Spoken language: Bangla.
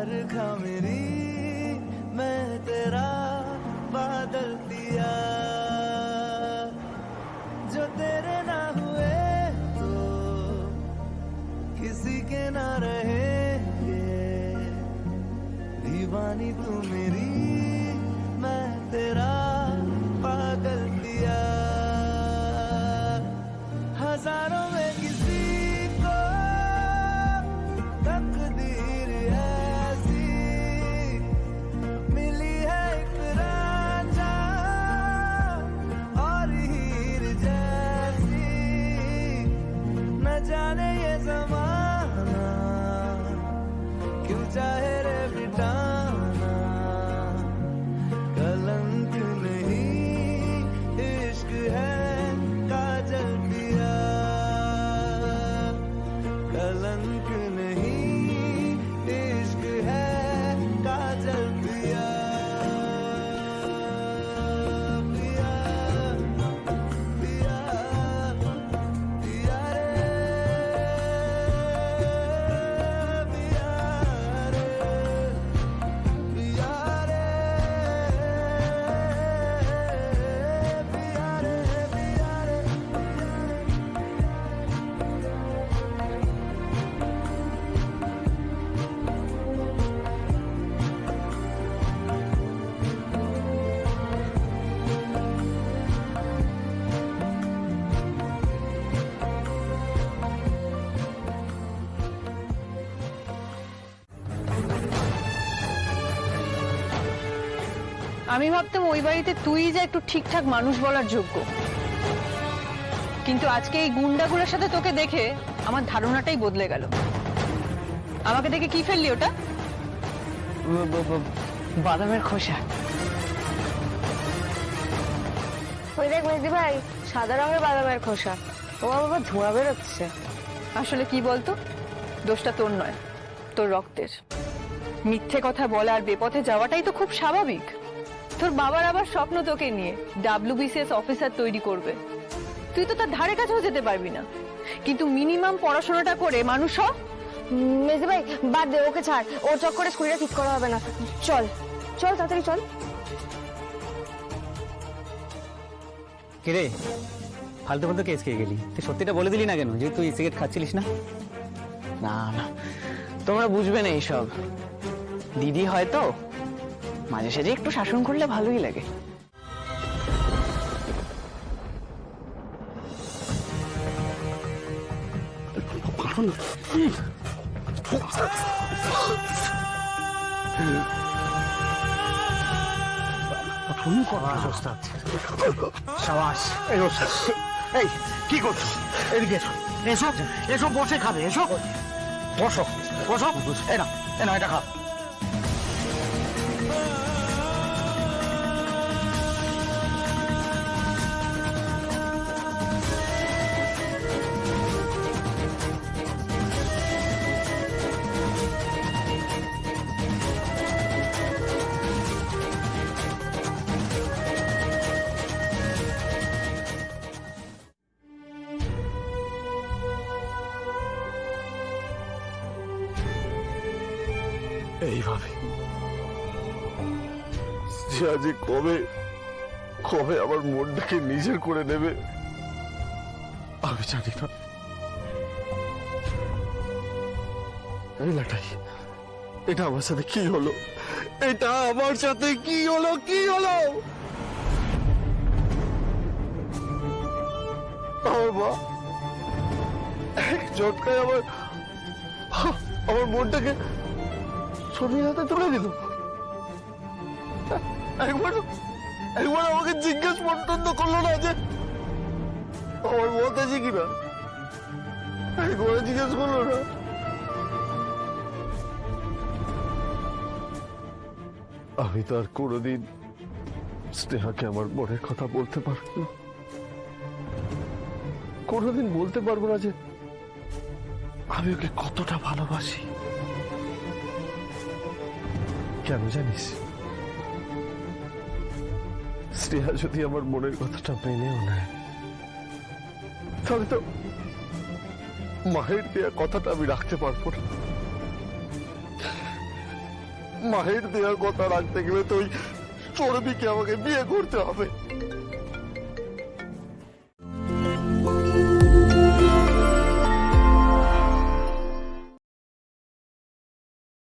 बरखा मेरी मैं तेरा बादल दिया जो तेरे ना हुए तो किसी के ना रहेंगे दीवानी तू मेरी मैं तेरा पागल दिया हजारों में किसी को तकदीर ऐसी मिली है एक रांझा और हीर जैसी न जाने ये ज़माना क्यों चाहे रे मिटाना कलंक नहीं इश्क है काजल दिया कलंक नहीं इश्क है काजल दिया पिया पिया पिया रे पिया रे पिया रे पिया रे पिया रे আমি ভাবতাম ওই বাড়িতে তুই যা একটু ঠিকঠাক মানুষ বলার যোগ্য, কিন্তু আজকে এই গুন্ডাগুলোর সাথে তোকে দেখে আমার ধারণাটাই বদলে গেল। আমাকে দেখে কি ফেললি ওটা? বাদামের খোসা। ওই দেখ মেজদি ভাই, সাদা রঙের বাদামের খোসা। ও বাবা ধোঁয়া বেরোচ্ছে। আসলে কি বলতো, দোষটা তোর নয়, তোর রক্তের। মিথ্যে কথা বলা আর বেপথে যাওয়াটাই তো খুব স্বাভাবিক। তোর বাবার আবার স্বপ্ন তোকে নিয়ে WBCS অফিসার তৈরি করবে, তুই তো তার ধারে কাছেও যেতে পারবি না। কিন্তু মিনিমাম পড়াশোনাটা করে মানুষ হ। মেজদি ভাই বাদ দে, ওকে ছাড়, ওর চক্করে স্কুলটা ঠিক করা হবে না। চল চল তাড়াতাড়ি চল। কিরে ফালতু ফালতু কেস খেয়ে গেলি? তুই সত্যিটা বলে দিলি না কেন যে তুই সিগারেট খাচ্ছিলিস না? না না, তোমরা বুঝবে না এইসব। দিদি হয়তো মাঝে সাঝে একটু শাসন করলে ভালোই লাগে। এই কি করছো? এদিকে এসো, এসো এসো, বসে খাবে, এসো বসো বসো। এ না এটা খা। এইভাবে যে আজ কবে কবে আমার মনটাকে নিজের করে নেবে আমি জানি না। এই লাটাই, এটা আমার সাথে কি হলো? এটা আমার সাথে কি হলো? কি হলো? আমার মা এক ঝটকায় আমার মনটাকে ছবির হাতে তুলে দিল। একবার আমাকে জিজ্ঞেস পর্যন্ত করলো না যে আমার মত আছে কিনা, একবার জিজ্ঞেস করলো না। আমি তো আর কোনোদিন স্নেহাকে আমার মনের কথা বলতে পারবো না, কোনোদিন বলতে পারবো না যে আমি ওকে কতটা ভালোবাসি। কেন জানিস? স্নেহা যদি আমার মনের কথাটা মেনেও নেয়, তাহলে তো মায়ের দেয়া কথাটা আমি রাখতে পারবো না। মায়ের দেওয়ার কথা রাখতে গেলে তো ওই চর্বিকে আমাকে বিয়ে করতে হবে।